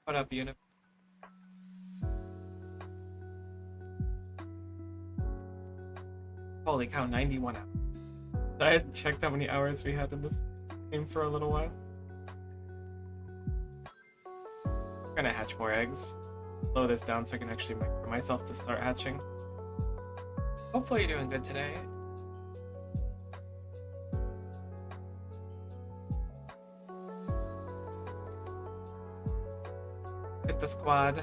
What up, unit? Holy cow, 91 hours. I hadn't checked how many hours we had in this game for a little while. I'm gonna hatch more eggs. Slow this down so I can actually wait for myself to start hatching. Hopefully you're doing good today. Get the squad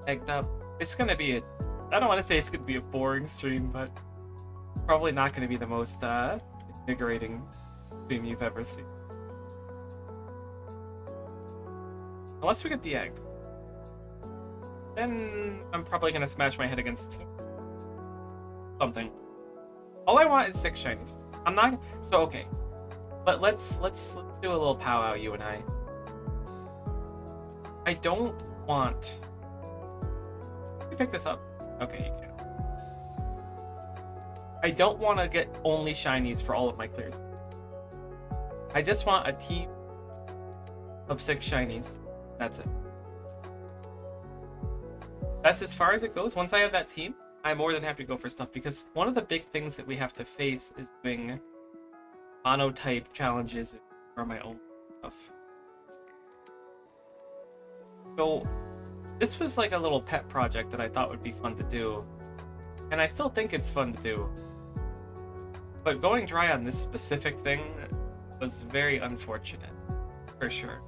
egged up. It's gonna be I don't want to say it's gonna be a boring stream, but probably not gonna be the most invigorating stream you've ever seen. Unless we get the egg. Then I'm probably gonna smash my head against something. All I want is 6 shinies. I'm not so okay. But let's do a little powwow, you and I. I don't want. Can you pick this up? Okay, you can. I don't want to get only shinies for all of my clears. I just want a team of 6 shinies. That's it. That's as far as it goes. Once I have that team, I'm more than happy to go for stuff, because one of the big things that we have to face is doing monotype challenges for my own stuff. So this was like a little pet project that I thought would be fun to do, and I still think it's fun to do. But going dry on this specific thing was very unfortunate, for sure.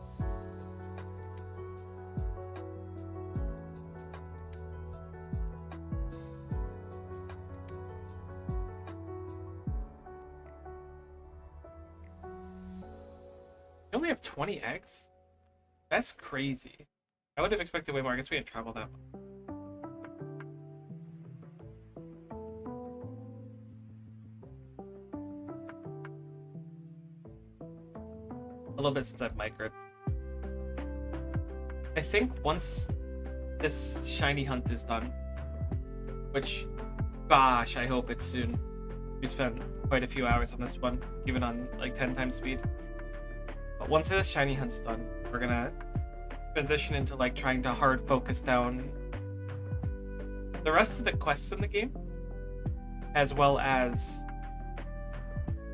You only have 20 eggs? That's crazy. I would have expected way more. I guess we didn't travel that much. A little bit since I've migrated. I think once this shiny hunt is done, which, gosh, I hope it's soon. We spent quite a few hours on this one, even on like 10 times speed. But once this shiny hunt's done, we're gonna transition into like trying to hard focus down the rest of the quests in the game, as well as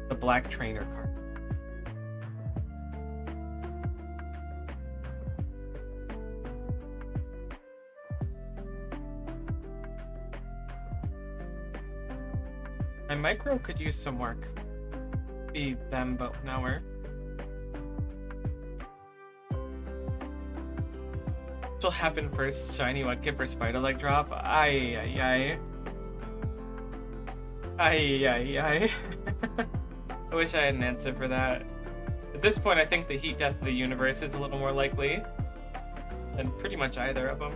the black trainer card. My micro could use some work. Be them, but now we're. Which will happen first? Shiny mudkip or spider leg drop? Ay ay ay. Ay ay ay. I wish I had an answer for that. At this point, I think the heat death of the universe is a little more likely than pretty much either of them.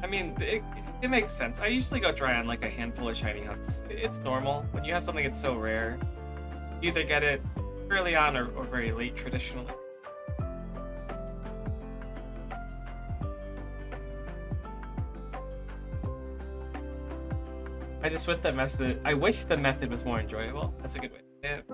I mean, it makes sense. I usually go dry on like a handful of shiny hunts. It's normal. When you have something that's so rare, you either get it early on or very late traditionally. I just wish the method. I wish the method was more enjoyable. That's a good way to say it.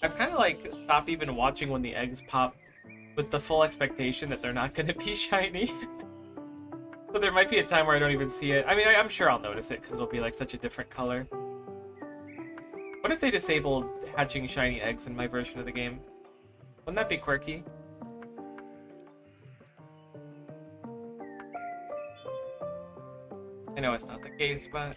I'm kind of like stop even watching when the eggs pop with the full expectation that they're not going to be shiny. So there might be a time where I don't even see it. I mean, I'm sure I'll notice it because it'll be like such a different color. What if they disabled hatching shiny eggs in my version of the game? Wouldn't that be quirky? I know it's not the case, but...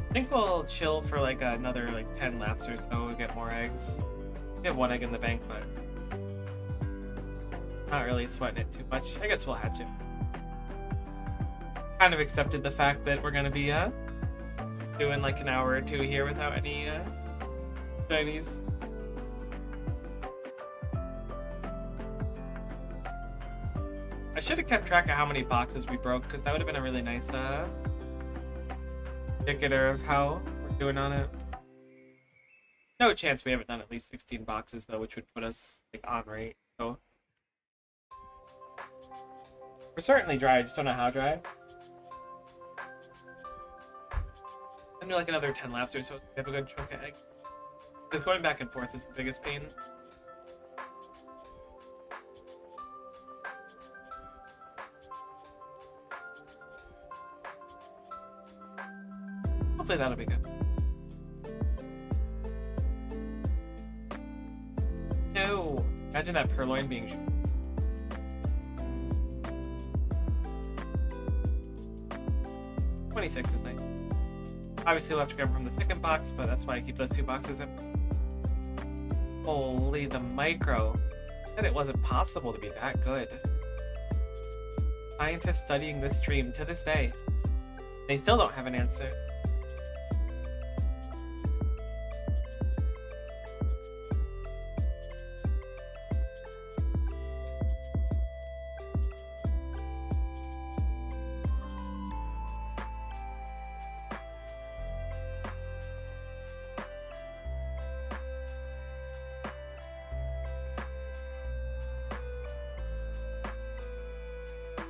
I think we'll chill for like another like 10 laps or so to get more eggs. We have 1 egg in the bank, but not really sweating it too much. I guess we'll hatch it. Kind of accepted the fact that we're gonna be doing like an hour or two here without any Chinese. I should have kept track of how many boxes we broke, because that would have been a really nice indicator of how we're doing on it. No chance we haven't done at least 16 boxes though, which would put us like on rate. So we're certainly dry. I just don't know how dry. I'm gonna do like another 10 laps or so. We have a good chunk of egg. Because going back and forth is the biggest pain. Hopefully that'll be good. No! Imagine that purloin being short. $26 is nice. Obviously we'll have to grab from the second box, but that's why I keep those 2 boxes in. Holy, the micro. I said it wasn't possible to be that good. Scientists studying this stream to this day. They still don't have an answer.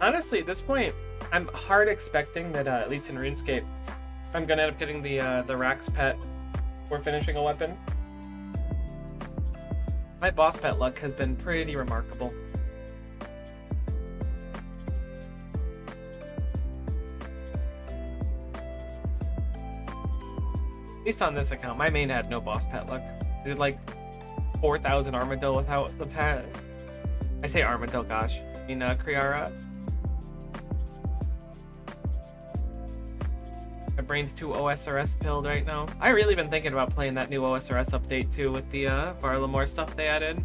Honestly, at this point, I'm hard expecting that, at least in RuneScape, I'm gonna end up getting the Rax pet for finishing a weapon. My boss pet luck has been pretty remarkable. At least on this account, my main had no boss pet luck. I did like 4,000 Armadillo without the pet. I say Armadillo, gosh. I mean, Kriara. My brain's too OSRS pilled right now. I really been thinking about playing that new OSRS update too with the Varlamore stuff they added.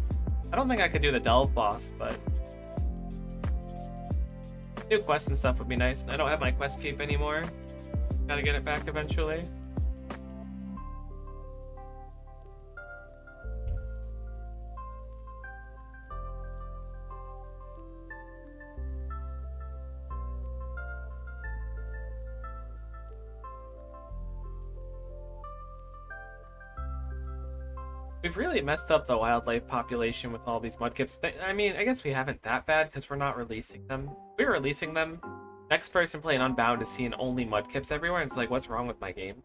I don't think I could do the Delve boss, but new quests and stuff would be nice. I don't have my quest cape anymore. Gotta get it back eventually. We've really messed up the wildlife population with all these mudkips. I mean, I guess we haven't that bad because we're not releasing them. If we're releasing them, next person playing Unbound is seeing only mudkips everywhere. And it's like, what's wrong with my game?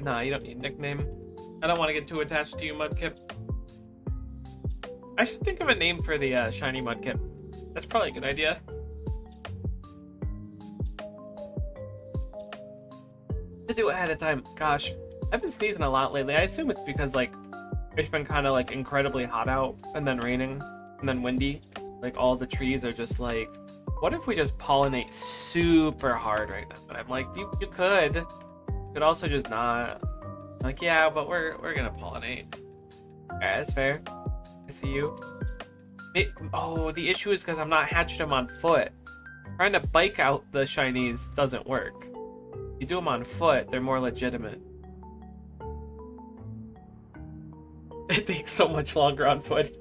Nah, you don't need a nickname. I don't want to get too attached to you, Mudkip. I should think of a name for the shiny Mudkip. That's probably a good idea. To do it ahead of time. Gosh, I've been sneezing a lot lately. I assume it's because, like, it's been kind of, like, incredibly hot out, and then raining, and then windy. Like, all the trees are just like, what if we just pollinate super hard right now? And I'm like, you could. Could also just not. Like, yeah, but we're gonna pollinate. Alright, that's fair. I see you. Oh, the issue is because I'm not hatching them on foot. Trying to bike out the shinies doesn't work. You do them on foot, they're more legitimate. It takes so much longer on foot.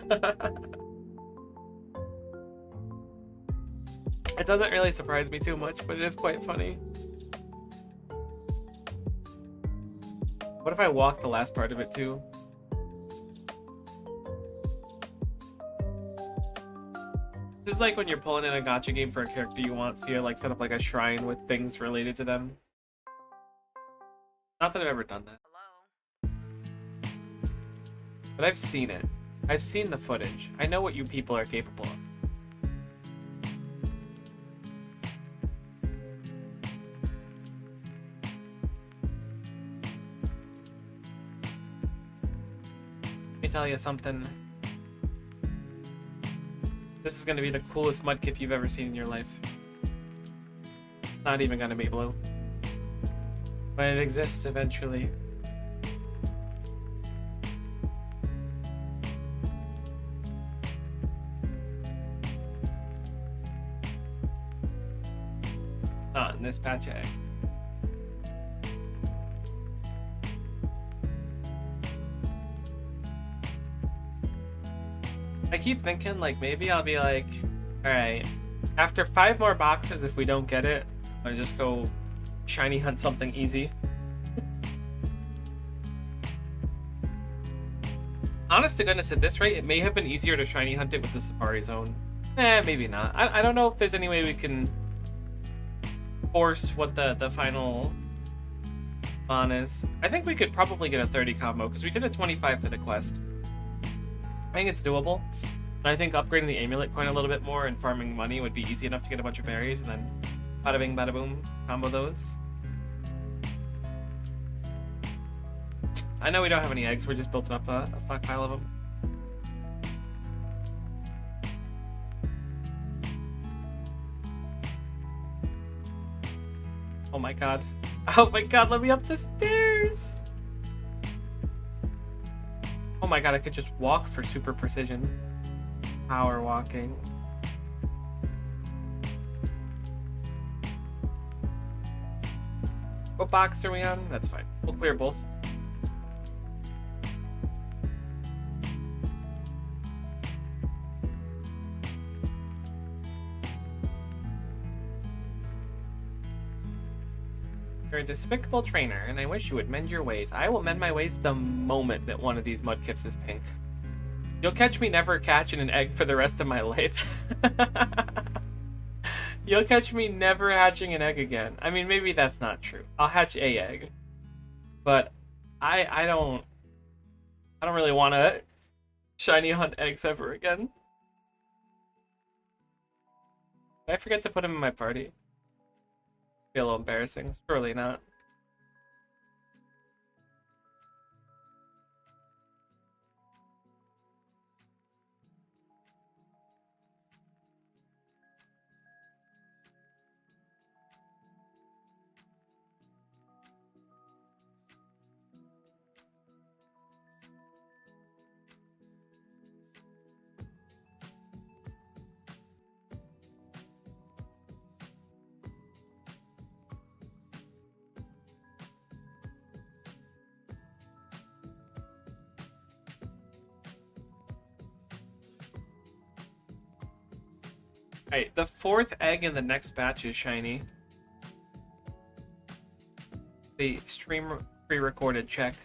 It doesn't really surprise me too much, but it is quite funny. What if I walk the last part of it too? This is like when you're pulling in a gacha game for a character you want, so you like set up like a shrine with things related to them. Not that I've ever done that. Hello. But I've seen it. I've seen the footage. I know what you people are capable of. tell you something. This is gonna be the coolest mudkip you've ever seen in your life. Not even gonna be blue. But it exists eventually. Not in this patch egg. I keep thinking, like, maybe I'll be like, alright, after 5 more boxes, if we don't get it, I'll just go shiny hunt something easy. Honest to goodness, at this rate, it may have been easier to shiny hunt it with the Safari Zone. Maybe not. I don't know if there's any way we can force what the final on is. I think we could probably get a 30 combo, because we did a 25 for the quest. I think it's doable. And I think upgrading the amulet coin a little bit more and farming money would be easy enough to get a bunch of berries and then bada bing bada boom combo those. I know we don't have any eggs, we're just building up a stockpile of them. Oh my god. Oh my god, let me up the stairs! Oh my god, I could just walk for super precision. Power walking. What box are we on? That's fine. We'll clear both. You're a despicable trainer, and I wish you would mend your ways. I will mend my ways the moment that one of these mudkips is pink. You'll catch me never catching an egg for the rest of my life. You'll catch me never hatching an egg again. I mean, maybe that's not true. I'll hatch a egg. But I don't really want to shiny hunt eggs ever again. Did I forget to put him in my party? Be a little embarrassing. Surely not. Alright, the 4th egg in the next batch is shiny. The stream pre-recorded check.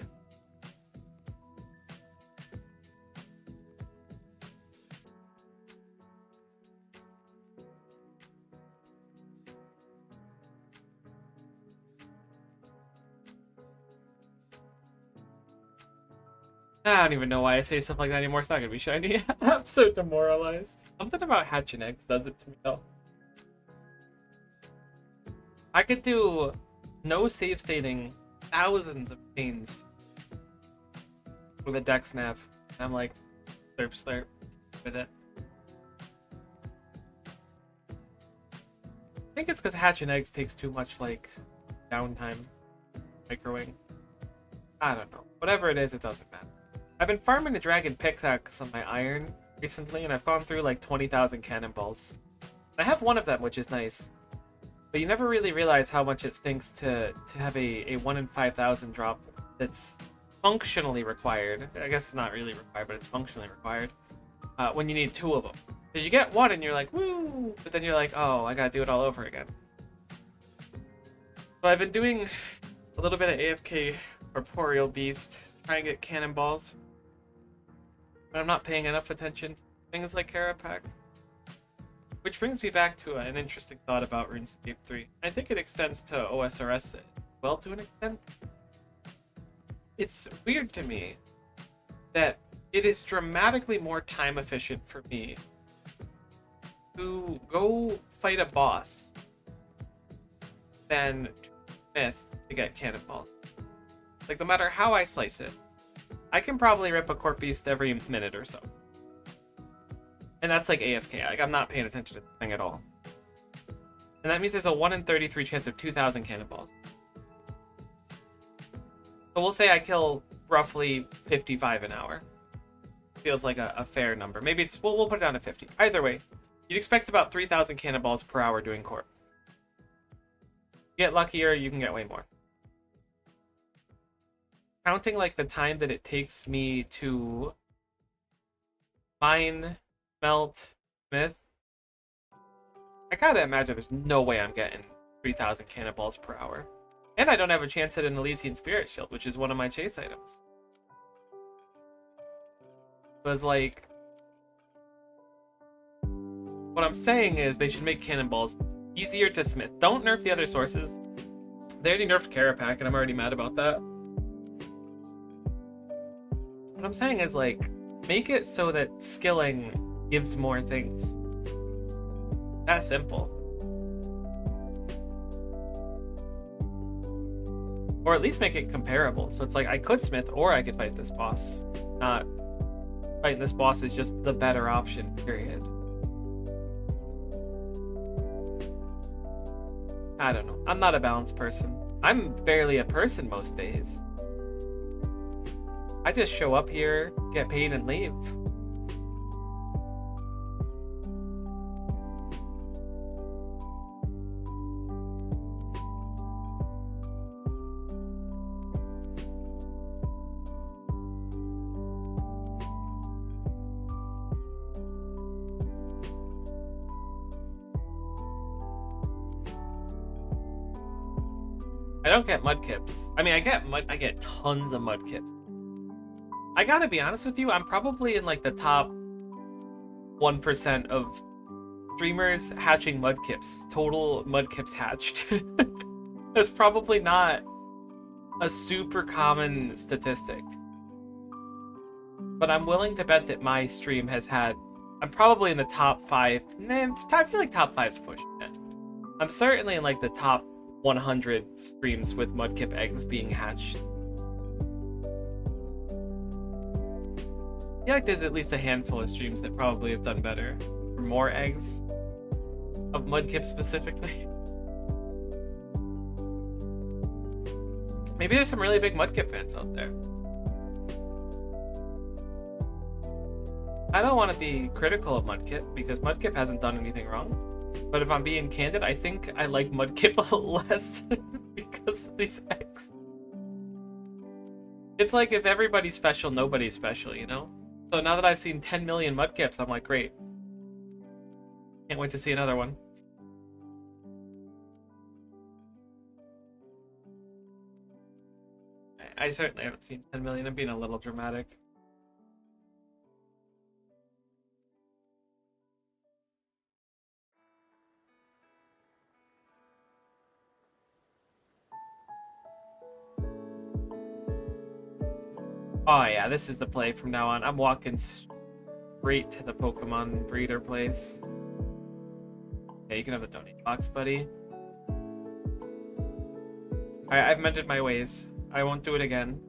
I don't even know why I say stuff like that anymore. It's not gonna be shiny. I'm so demoralized. Something about hatching eggs does it to me though. I could do no save stating thousands of chains with a dex nav. I'm like slurp slurp with it. I think it's because hatching eggs takes too much like downtime. Microwing. I don't know. Whatever it is, it doesn't matter. I've been farming the dragon pickaxe on my iron recently, and I've gone through like 20,000 cannonballs. I have one of them, which is nice. But you never really realize how much it stinks to have a 1 in 5,000 drop that's functionally required. I guess it's not really required, but it's functionally required. When you need 2 of them. Because you get 1 and you're like, woo! But then you're like, oh, I gotta do it all over again. So I've been doing a little bit of AFK Corporeal Beast, trying to get cannonballs. But I'm not paying enough attention to things like Carapac. Which brings me back to an interesting thought about RuneScape 3. I think it extends to OSRS well to an extent. It's weird to me that it is dramatically more time efficient for me to go fight a boss than to myth to get cannonballs. Like, no matter how I slice it, I can probably rip a Corp Beast every minute or so. And that's like AFK. Like, I'm not paying attention to the thing at all. And that means there's a 1 in 33 chance of 2,000 cannonballs. So we'll say I kill roughly 55 an hour. Feels like a fair number. Maybe it's... we'll put it down to 50. Either way, you'd expect about 3,000 cannonballs per hour doing Corp. Get luckier, you can get way more. Counting like the time that it takes me to mine, melt, smith, I gotta imagine there's no way I'm getting 3,000 cannonballs per hour. And I don't have a chance at an Elysian Spirit Shield, which is one of my chase items. Because, like, what I'm saying is they should make cannonballs easier to smith. Don't nerf the other sources. They already nerfed Carapac, and I'm already mad about that. What I'm saying is, like, make it so that skilling gives more things. That simple. Or at least make it comparable. So it's like, I could smith, or I could fight this boss. Not fighting this boss is just the better option, period. I don't know. I'm not a balanced person. I'm barely a person most days. I just show up here, get paid, and leave. I don't get mudkips. I mean, I get tons of mudkips. I gotta be honest with you, I'm probably in like the top 1% of streamers hatching mudkips. Total mudkips hatched. That's probably not a super common statistic. But I'm willing to bet that my stream has had... I'm probably in the top 5. I feel like top 5's pushing it. I'm certainly in like the top 100 streams with mudkip eggs being hatched. I feel like there's at least a handful of streams that probably have done better. For more eggs. Of mudkip specifically. Maybe there's some really big mudkip fans out there. I don't want to be critical of mudkip, because mudkip hasn't done anything wrong. But if I'm being candid, I think I like mudkip a little less because of these eggs. It's like if everybody's special, nobody's special, you know? So now that I've seen 10 million mudkips, I'm like, great. Can't wait to see another one. I certainly haven't seen 10 million. I'm being a little dramatic. Oh yeah, this is the play from now on. I'm walking straight to the Pokemon breeder place. Yeah, you can have the donate box, buddy. I've mended my ways. I won't do it again.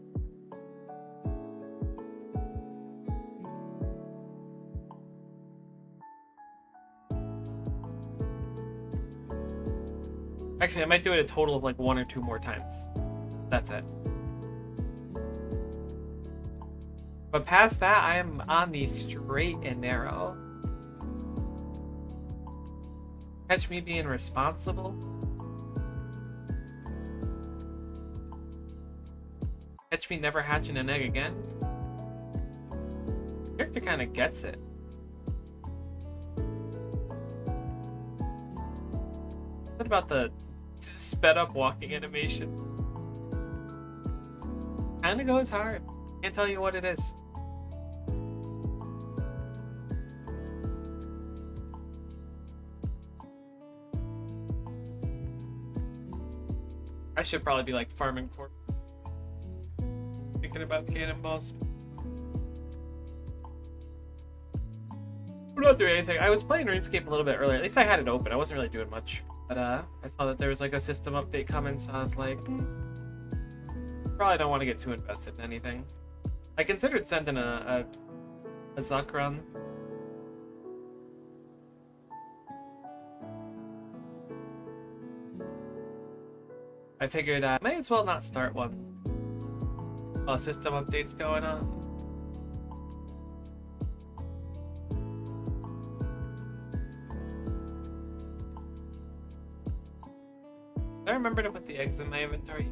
Actually, I might do it a total of like 1 or 2 more times. That's it. But past that, I am on the straight and narrow. Catch me being responsible. Catch me never hatching an egg again. The character kind of gets it. What about the sped up walking animation? Kinda goes hard. Can't tell you what it is. I should probably be like farming for thinking about cannonballs. I'm not doing anything. I was playing RuneScape a little bit earlier. At least I had it open. I wasn't really doing much. But I saw that there was like a system update coming, so I was like, probably don't want to get too invested in anything. I considered sending a Zuck run. I figured I may as well not start one while system updates going on. I remember to put the eggs in my inventory.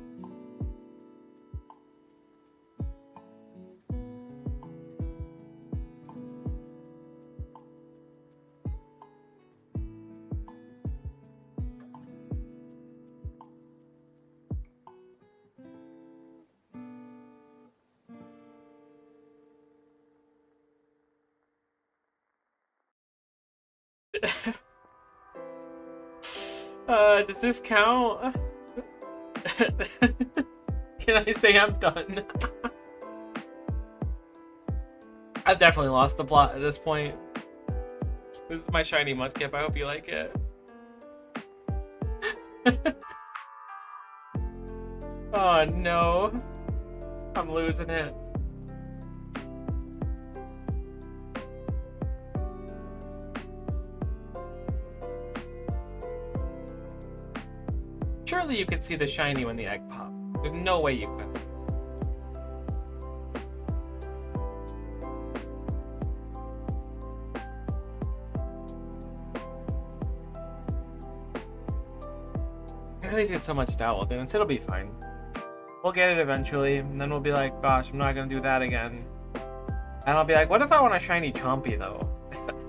Does this count? Can I say I'm done? I've definitely lost the plot at this point. This is my shiny mudkip. I hope you like it. Oh no. I'm losing it. Surely you could see the shiny when the egg popped. There's no way you could. I always get so much doubt with it. It'll be fine. We'll get it eventually, and then we'll be like, gosh, I'm not gonna do that again. And I'll be like, what if I want a shiny Chompy though?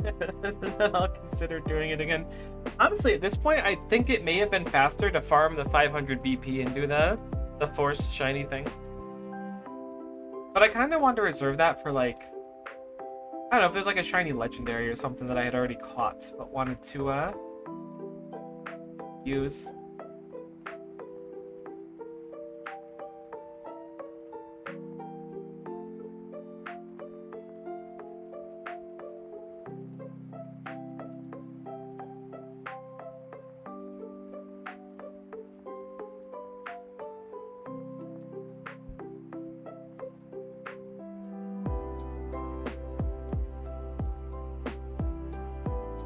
Then I'll consider doing it again. Honestly, at this point, I think it may have been faster to farm the 500 BP and do the forced shiny thing. But I kind of want to reserve that for like, I don't know, if there's like a shiny legendary or something that I had already caught but wanted to use.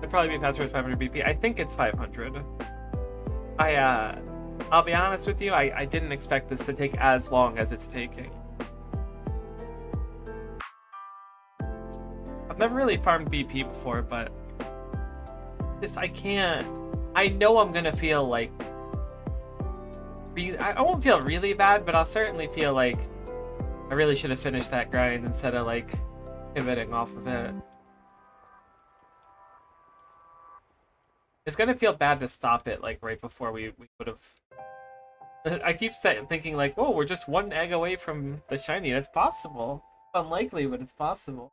Probably be faster with 500 BP. I think it's 500. I'll be honest with you, I didn't expect this to take as long as it's taking. I've never really farmed BP before, but this I can't. I know I'm gonna feel like I won't feel really bad, but I'll certainly feel like I really should have finished that grind instead of like pivoting off of it. It's gonna feel bad to stop it like right before we would have. I keep thinking like, oh, we're just one egg away from the shiny. It's possible. Unlikely, but it's possible.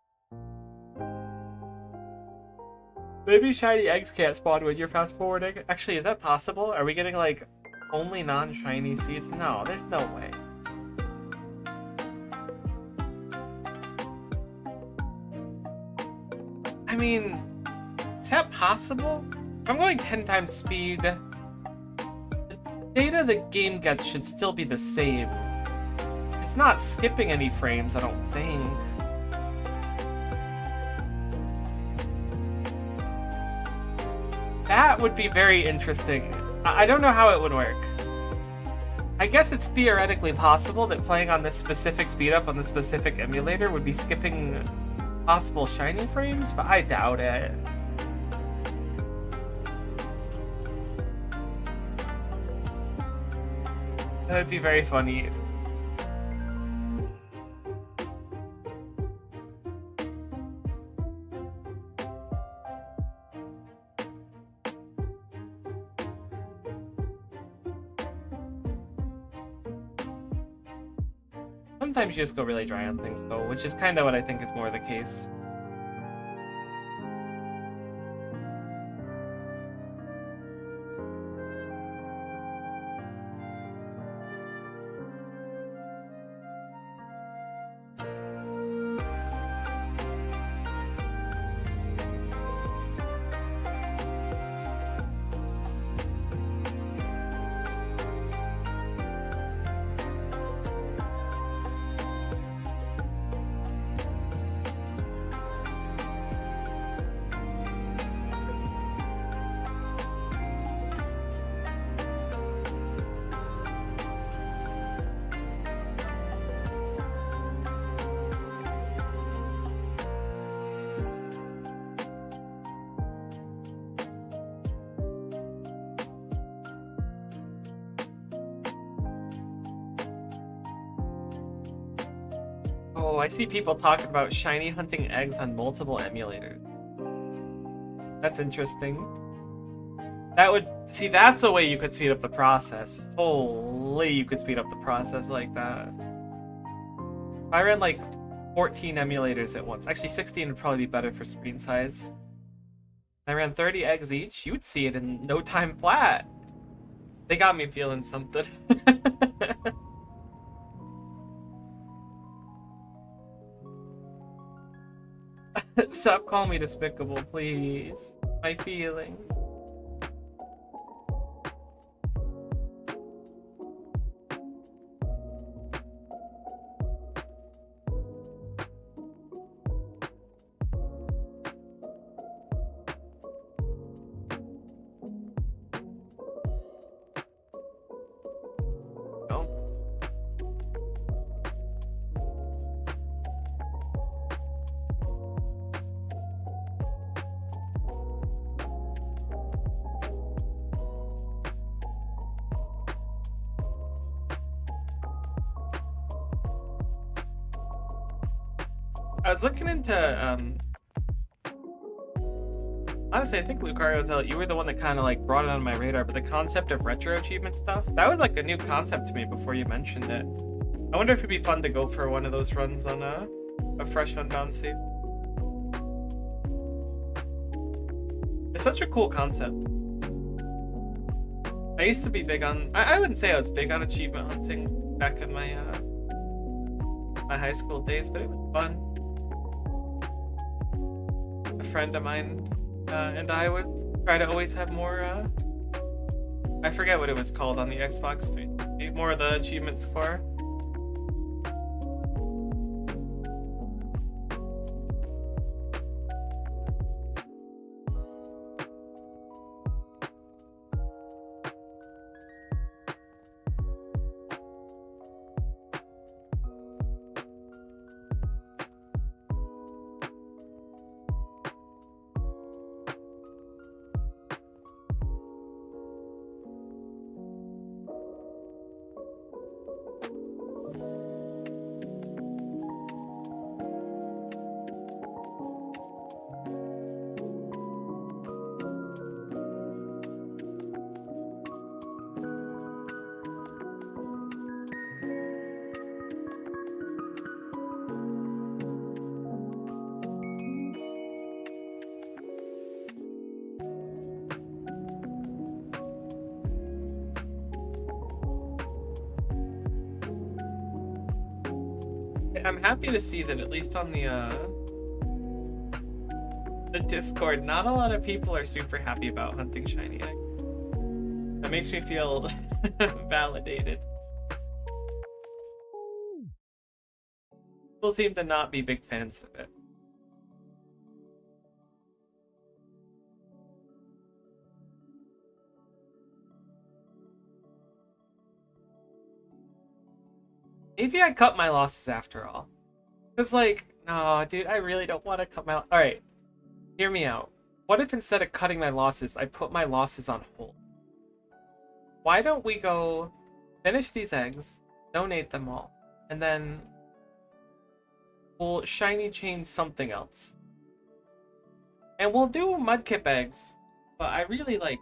Maybe shiny eggs can't spawn when you're fast forwarding. Actually, is that possible? Are we getting like only non-shiny seeds? No, there's no way. I mean, is that possible? I'm going 10 times speed. The data the game gets should still be the same. It's not skipping any frames, I don't think. That would be very interesting. I don't know how it would work. I guess it's theoretically possible that playing on this specific speed up on the specific emulator would be skipping possible shiny frames, but I doubt it. That would be very funny. Sometimes you just go really dry on things though, which is kind of what I think is more the case. Oh, I see people talking about shiny hunting eggs on multiple emulators. That's interesting. That would... See, that's a way you could speed up the process. Holy, you could speed up the process like that. If I ran like 14 emulators at once. Actually, 16 would probably be better for screen size. I ran 30 eggs each. You would see it in no time flat. They got me feeling something. Stop calling me despicable, please. My feelings. I was looking into, honestly, I think Lucario, you were the one that kind of like brought it on my radar, but the concept of retro achievement stuff, that was like a new concept to me before you mentioned it. I wonder if it'd be fun to go for one of those runs on a fresh Unbound save. It's such a cool concept. I used to be big on, I wouldn't say I was big on achievement hunting back in my, my high school days, but it was fun. A friend of mine and I would try to always have more, I forget what it was called on the Xbox 360, more of the achievement score. I'm happy to see that at least on the Discord, not a lot of people are super happy about hunting shiny egg. That makes me feel validated. People seem to not be big fans of it. Maybe I cut my losses after all. Cause like, no, dude, I really don't want to cut my... Alright, hear me out. What if instead of cutting my losses, I put my losses on hold? Why don't we go finish these eggs, donate them all, and then we'll shiny chain something else. And we'll do mudkip eggs, but I really like...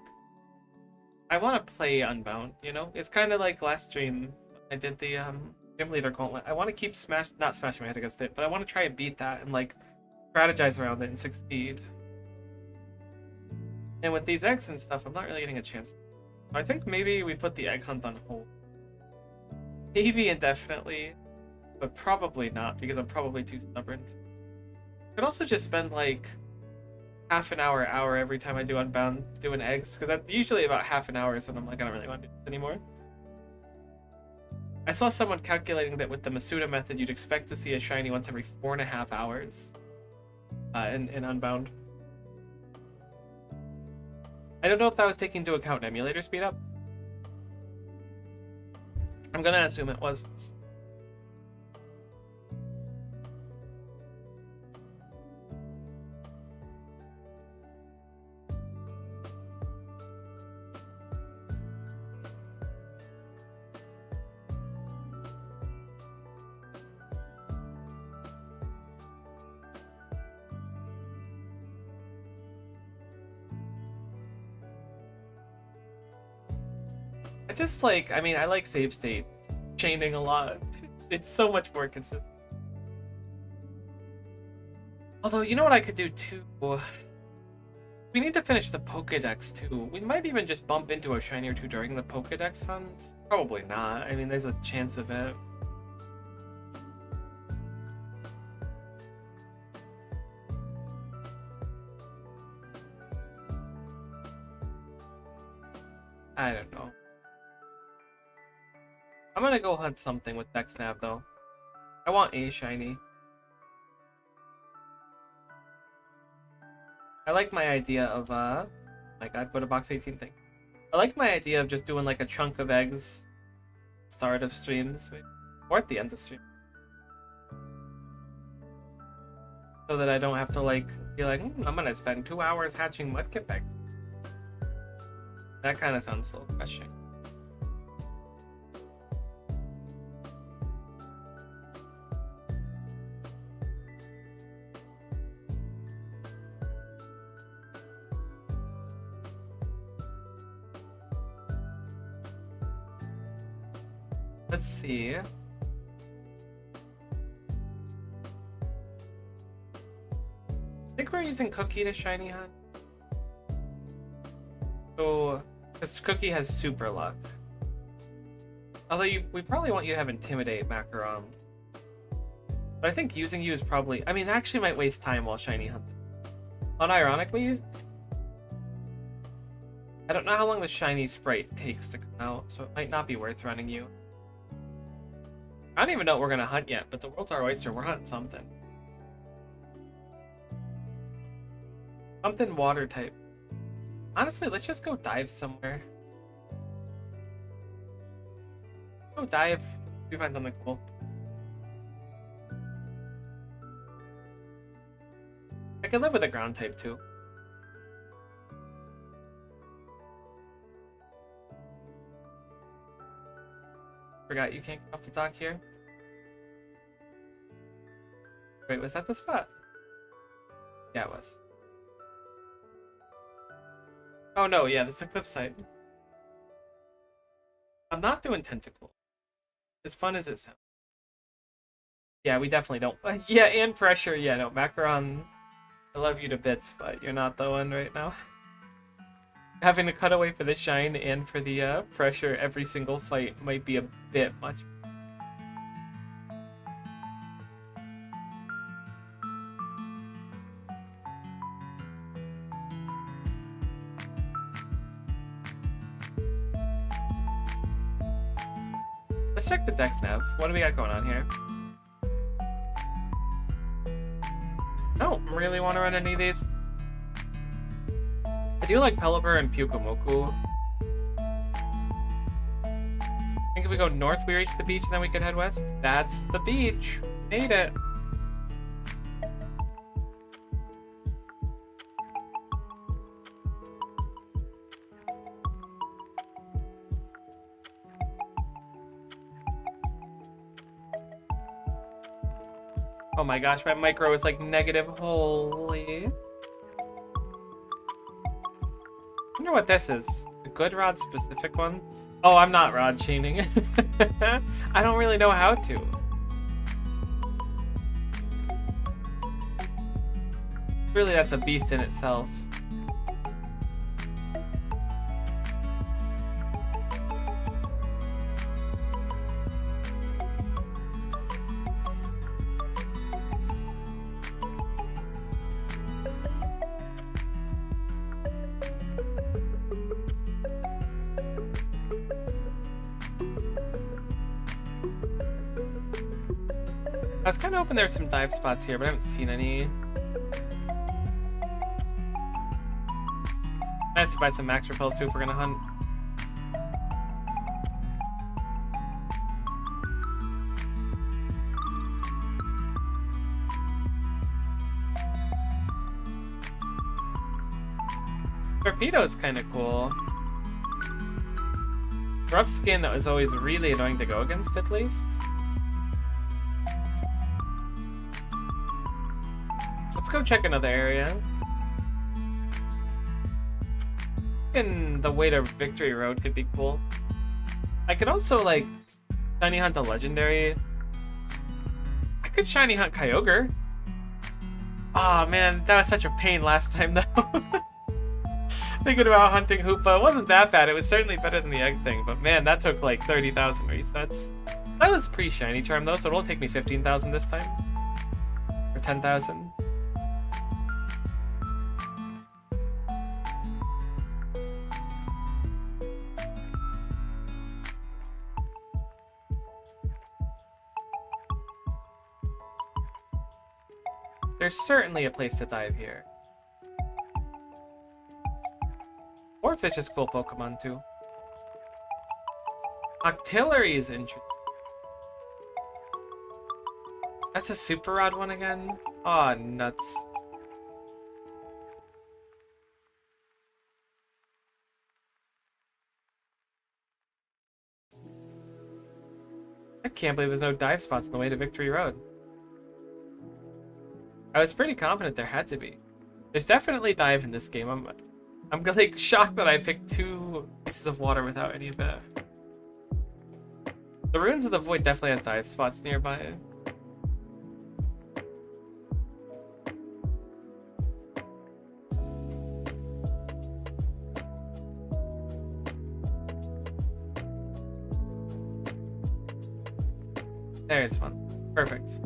I want to play Unbound, you know? It's kind of like last stream, I did the Gym Leader Gauntlet. I want to keep not smashing my head against it, but I want to try and beat that and like strategize around it and succeed. And with these eggs and stuff, I'm not really getting a chance. I think maybe we put the egg hunt on hold. Maybe indefinitely, but probably not because I'm probably too stubborn. Could also just spend like half an hour every time I do Unbound doing eggs, because that's usually about half an hour is when I'm like, I don't really want to do this anymore. I saw someone calculating that with the Masuda method, you'd expect to see a shiny once every 4.5 hours in Unbound. I don't know if that was taking into account emulator speed up. I'm gonna assume it was. just like, I mean, I like save state chaining a lot. It's so much more consistent. Although, you know what I could do too? We need to finish the Pokédex too. We might even just bump into a shiny or two during the Pokédex hunt. Probably not. I mean, there's a chance of it. I don't know. I'm gonna go hunt something with Dexnav though. I want a shiny. I like my idea of my god, go to box 18 thing. I like my idea of just doing like a chunk of eggs start of streams or at the end of stream. So that I don't have to like be like, I'm gonna spend 2 hours hatching mudkip eggs. That kind of sounds so refreshing. Let's see. I think we're using Cookie to shiny hunt. So, because Cookie has super luck. Although we probably want you to have Intimidate, Macaron. But I think using you is probably... I mean, that actually might waste time while shiny hunting. Unironically, I don't know how long the shiny sprite takes to come out, so it might not be worth running you. I don't even know what we're gonna hunt yet, but the world's our oyster. We're hunting something. Something water type. Honestly, let's just go dive somewhere. Go dive. We find something cool. I could live with a ground type too. Forgot you can't get off the dock here. Wait, was that the spot? Yeah, it was. Oh no, yeah, this is the cliffside. I'm not doing tentacle. As fun as it sounds. Yeah, we definitely don't. Yeah, and pressure. Yeah, no, Macaron, I love you to bits, but you're not the one right now. Having to cut away for the shine and for the pressure every single fight might be a bit much. Let's check the Dex nav. What do we got going on here? I don't really want to run any of these. I do like Pelipper and Pyukomoku. I think if we go north, we reach the beach, and then we could head west. That's the beach. Made it. Oh my gosh, my micro is like negative. Holy. I wonder what this is. A good rod specific one? Oh, I'm not rod chaining. I don't really know how to. Really, that's a beast in itself. I was kind of hoping there were some dive spots here, but I haven't seen any. I have to buy some max repels too if we're gonna hunt. Torpedo's kind of cool. Rough skin that was always really annoying to go against, at least. Let's go check another area. And the way to Victory Road could be cool. I could also, like, shiny hunt a legendary. I could shiny hunt Kyogre. Ah, oh, man, that was such a pain last time, though. Thinking about hunting Hoopa, it wasn't that bad. It was certainly better than the egg thing, but man, that took like 30,000 resets. That was pre-shiny charm, though, so it'll take me 15,000 this time. Or 10,000. There's certainly a place to dive here. Or if it's just cool Pokemon, too. Octillery is interesting. That's a super rod one again? Aw, oh, nuts. I can't believe there's no dive spots on the way to Victory Road. I was pretty confident there had to be. There's definitely dive in this game. I'm like shocked that I picked 2 pieces of water without any of it. The Ruins of the Void definitely has dive spots nearby. There's one. Perfect.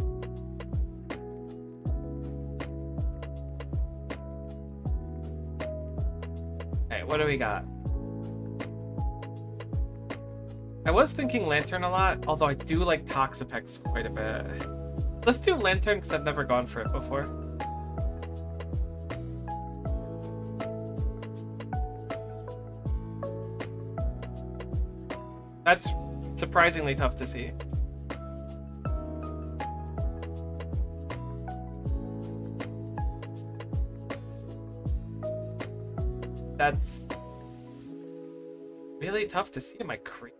Okay, what do we got? I was thinking Lantern a lot, although I do like Toxapex quite a bit. Let's do Lantern because I've never gone for it before. That's surprisingly tough to see. That's really tough to see in my creep.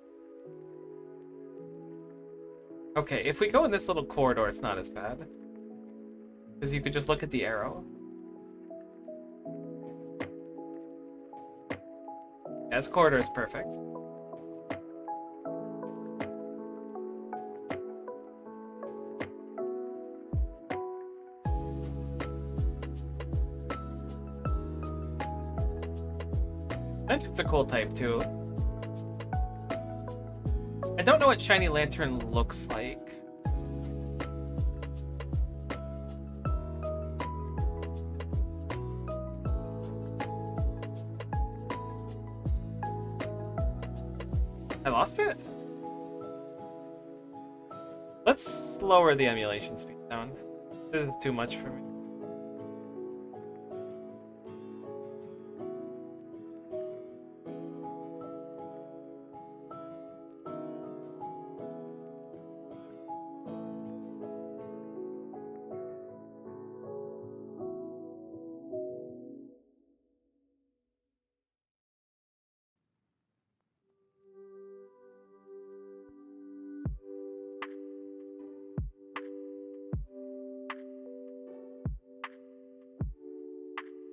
Okay, if we go in this little corridor, it's not as bad. Because you could just look at the arrow. Yeah, this corridor is perfect. And it's a cool type, too. I don't know what Shiny Lantern looks like. I lost it? Let's lower the emulation speed down. This is too much for me.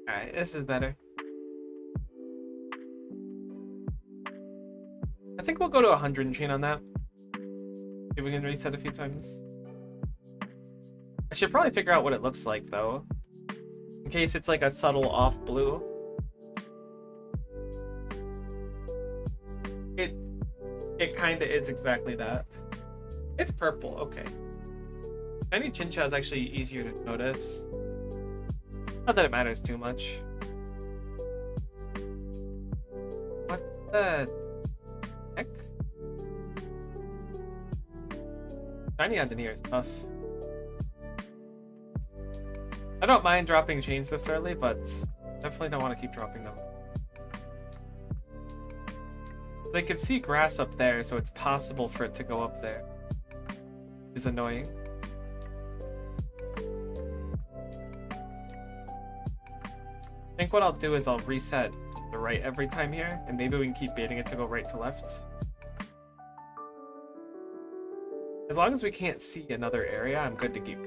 Alright, this is better. I think we'll go to 100 and chain on that. Maybe we can reset a few times. I should probably figure out what it looks like, though. In case it's like a subtle off blue. It kinda is exactly that. It's purple, okay. Shiny Chincha is actually easier to notice. Not that it matters too much. What the heck? Shiny Adenier is tough. I don't mind dropping chains this early, but definitely don't want to keep dropping them. They can see grass up there, so it's possible for it to go up there. It's annoying. I think what I'll do is I'll reset the right every time here, and maybe we can keep baiting it to go right to left. As long as we can't see another area, I'm good to keep.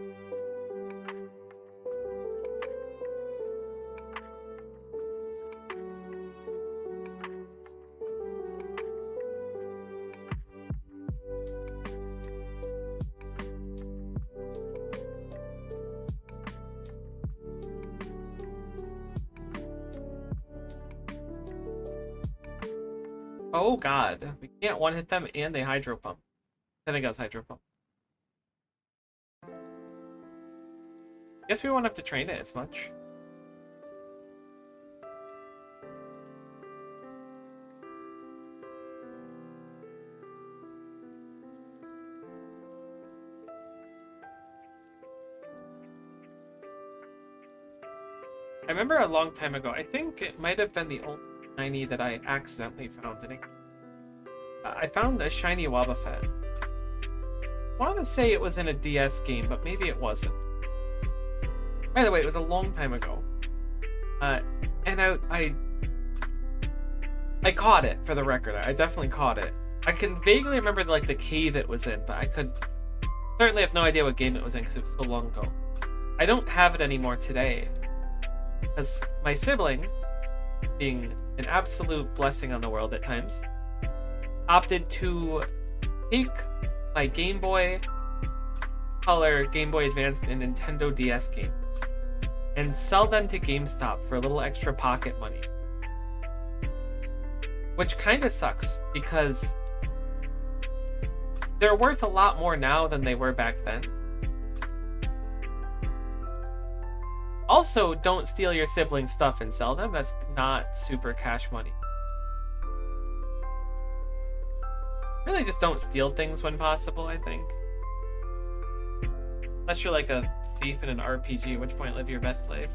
Oh god, we can't one-hit them and they hydro pump. I think that's hydro pump. Guess we won't have to train it as much. I remember a long time ago, I think it might have been the only shiny that I accidentally found in it. I found a shiny Wobbuffet. I want to say it was in a DS game, but maybe it wasn't. By the way, it was a long time ago. And I caught it, for the record. I definitely caught it. I can vaguely remember like the cave it was in, but I could certainly have no idea what game it was in because it was so long ago. I don't have it anymore today. Because my sibling, being an absolute blessing on the world at times, opted to take my Game Boy Color, Game Boy Advanced, and Nintendo DS game and sell them to GameStop for a little extra pocket money. Which kind of sucks, because they're worth a lot more now than they were back then. Also, don't steal your siblings' stuff and sell them. That's not super cash money. Really just don't steal things when possible, I think. Unless you're like a thief in an RPG, at which point live your best life.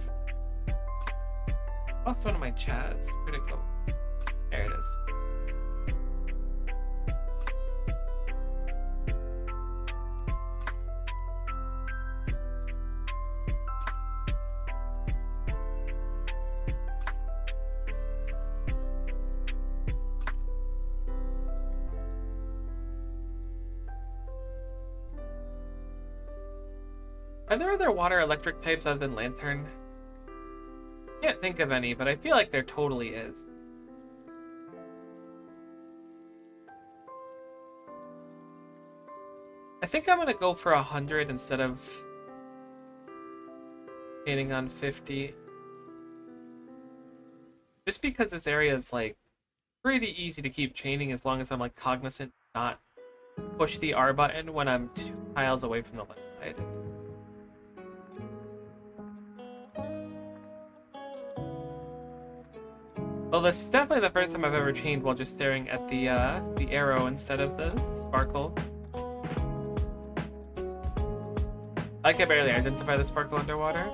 Lost one of my chats. Where'd it go? There it is. Are there other water electric types other than Lantern? Can't think of any, but I feel like there totally is. I think I'm gonna go for 100 instead of chaining on 50. Just because this area is like pretty easy to keep chaining as long as I'm like cognizant not push the R button when I'm 2 tiles away from the left side. Well, this is definitely the first time I've ever chained while just staring at the arrow instead of the sparkle. I can barely identify the sparkle underwater.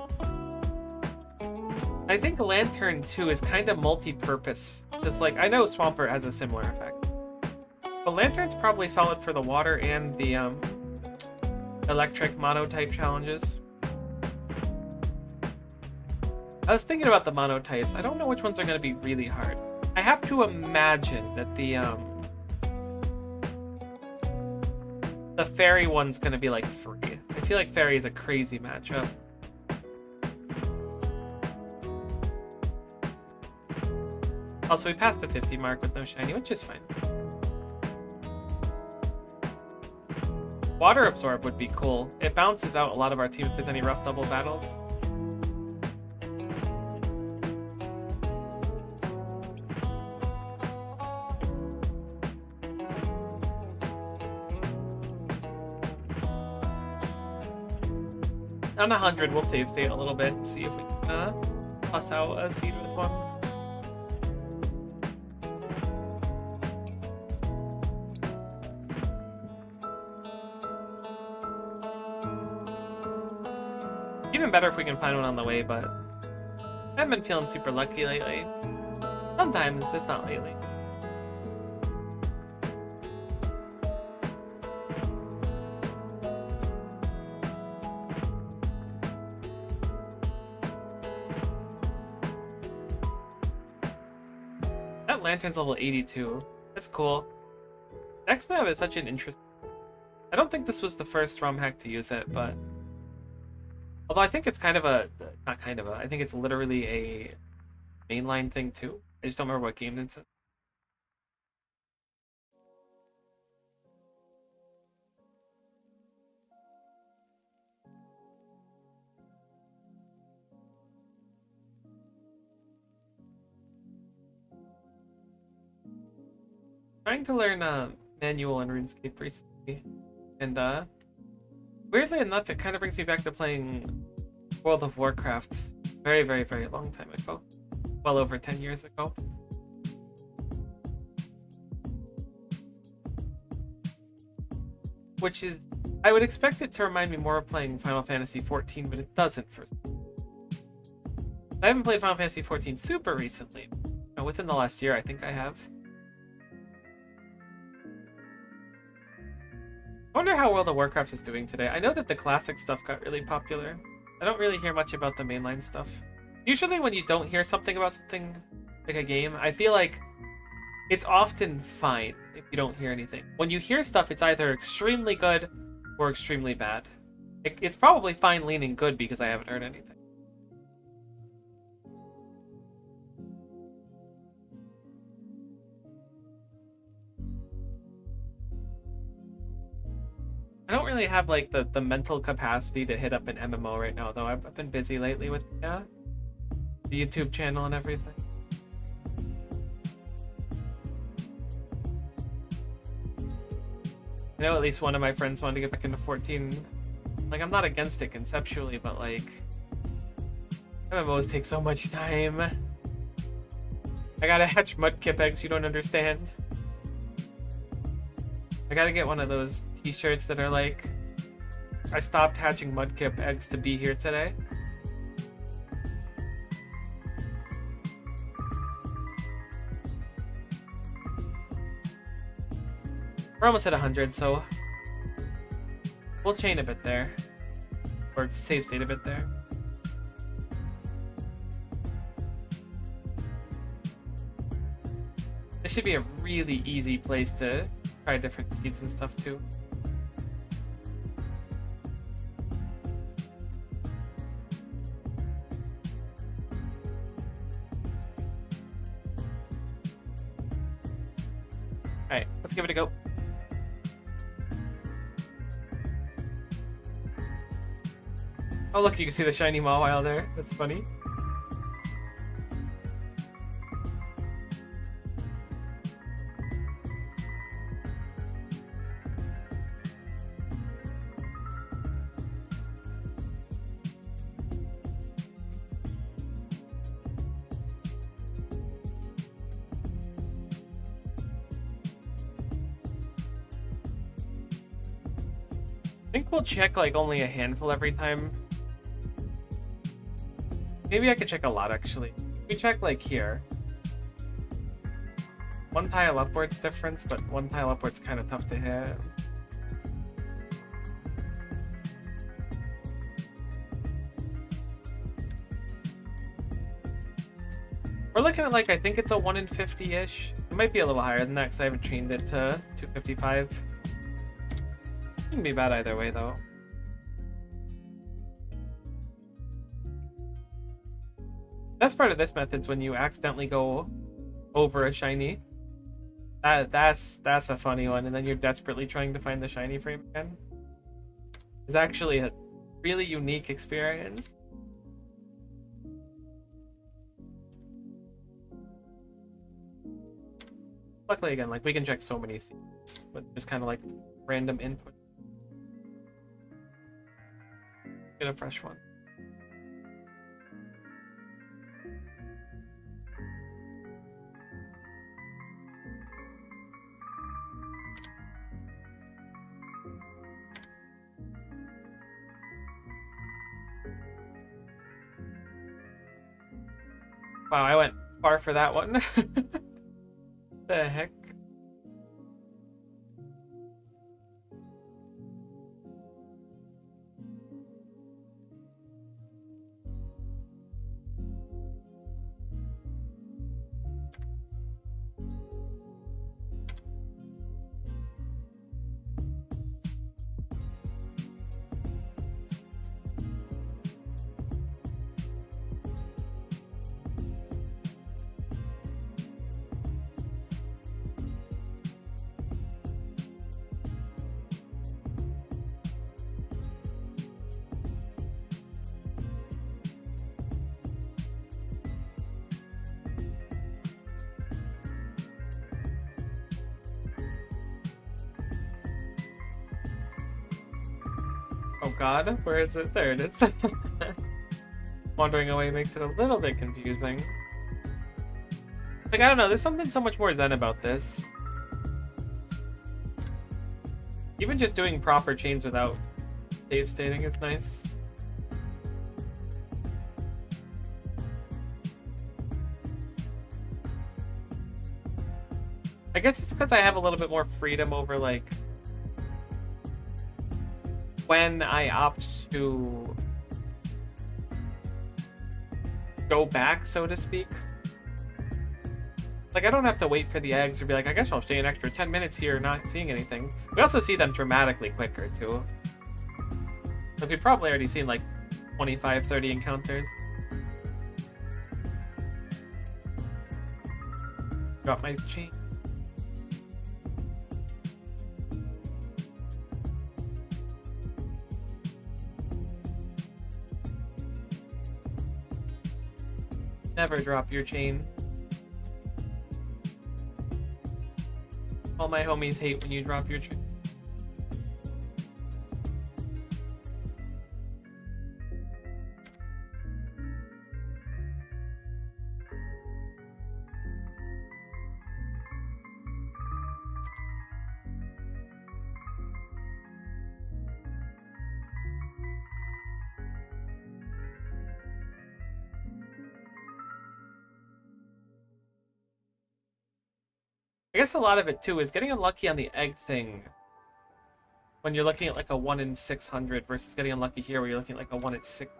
I think Lantern too is kind of multi-purpose. Just like, I know Swampert has a similar effect, but Lantern's probably solid for the water and the electric monotype challenges. I was thinking about the monotypes. I don't know which ones are going to be really hard. I have to imagine that the fairy one's going to be like free. I feel like fairy is a crazy matchup. Also, we passed the 50 mark with no shiny, which is fine. Water Absorb would be cool. It balances out a lot of our team if there's any rough double battles. On 100, we'll save state a little bit and see if we can plus out a seed with one. Even better if we can find one on the way, but I haven't been feeling super lucky lately. Sometimes, just not lately. That Lantern's level 82. That's cool. Next nav is such an interesting... I don't think this was the first ROM hack to use it, but... Although I think it's kind of a... Not kind of a... I think it's literally a mainline thing too. I just don't remember what game it's in. Trying to learn manual and RuneScape recently, and weirdly enough, it kind of brings me back to playing World of Warcraft very, very, very long time ago, well over 10 years ago. Which is, I would expect it to remind me more of playing Final Fantasy XIV, but it doesn't. I haven't played Final Fantasy XIV super recently. Within the last year, I think I have. I wonder how World of Warcraft is doing today. I know that the classic stuff got really popular. I don't really hear much about the mainline stuff. Usually when you don't hear something about something, like a game, I feel like it's often fine if you don't hear anything. When you hear stuff, it's either extremely good or extremely bad. It's probably fine leaning good because I haven't heard anything. I don't really have like the mental capacity to hit up an MMO right now, though. I've been busy lately with the YouTube channel and everything. I know at least one of my friends wanted to get back into 14. Like, I'm not against it conceptually, but like, MMOs take so much time. I gotta hatch mudkip eggs, you don't understand. I gotta get one of those t-shirts that are like, I stopped hatching mudkip eggs to be here today. We're almost at 100, so we'll chain a bit there. Or save state a bit there. This should be a really easy place to try different seeds and stuff too. Alright, let's give it a go. Oh look, you can see the shiny Mawile there. That's funny. I think we'll check like only a handful every time. Maybe I could check a lot actually. We check like here. One tile upwards difference, but one tile upwards kind of tough to hit. We're looking at like, I think it's a 1 in 50-ish. It might be a little higher than that because I haven't trained it to 255. Wouldn't be bad either way though. Best part of this method is when you accidentally go over a shiny. That's a funny one, and then you're desperately trying to find the shiny frame again. It's actually a really unique experience. Luckily, again, like we can check so many seeds with just kind of like random input. Get a fresh one. Wow, I went far for that one. The heck? Oh god, where is it? There it is. Wandering away makes it a little bit confusing. Like, I don't know, there's something so much more zen about this. Even just doing proper chains without save stating is nice. I guess it's because I have a little bit more freedom over, like, when I opt to go back, so to speak. Like, I don't have to wait for the eggs or be like, I guess I'll stay an extra 10 minutes here not seeing anything. We also see them dramatically quicker, too. Like, we've probably already seen, like, 25, 30 encounters. Drop my chain. Never drop your chain. All my homies hate when you drop your chain. I guess a lot of it too is getting unlucky on the egg thing when you're looking at like a 1 in 600 versus getting unlucky here where you're looking at like a 1 in 6.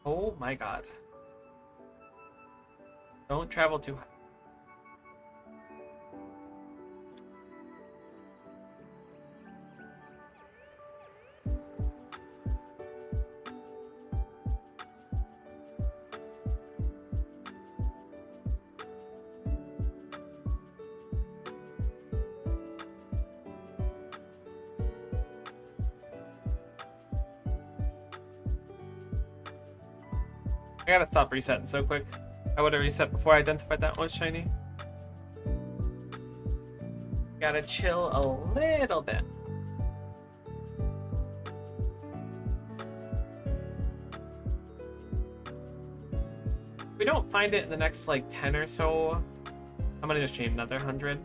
Oh my god. Don't travel too high. I gotta stop resetting so quick. I would have reset before I identified that one was shiny. Gotta chill a little bit. If we don't find it in the next like 10 or so, I'm gonna just chain another 100.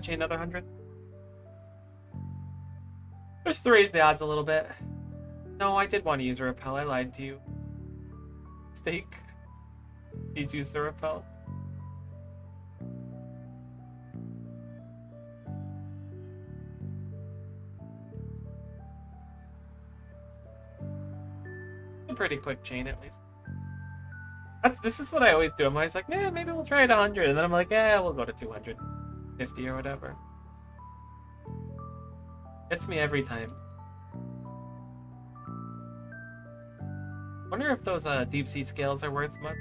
Chain another 100. Just to raise the odds a little bit. No, I did want to use a repel. I lied to you. Mistake. Please use the repel. A pretty quick chain at least. This is what I always do. I'm always like, man, maybe we'll try it 100, and then I'm like, yeah, we'll go to 250 or whatever. Gets me every time. Wonder if those deep sea scales are worth much.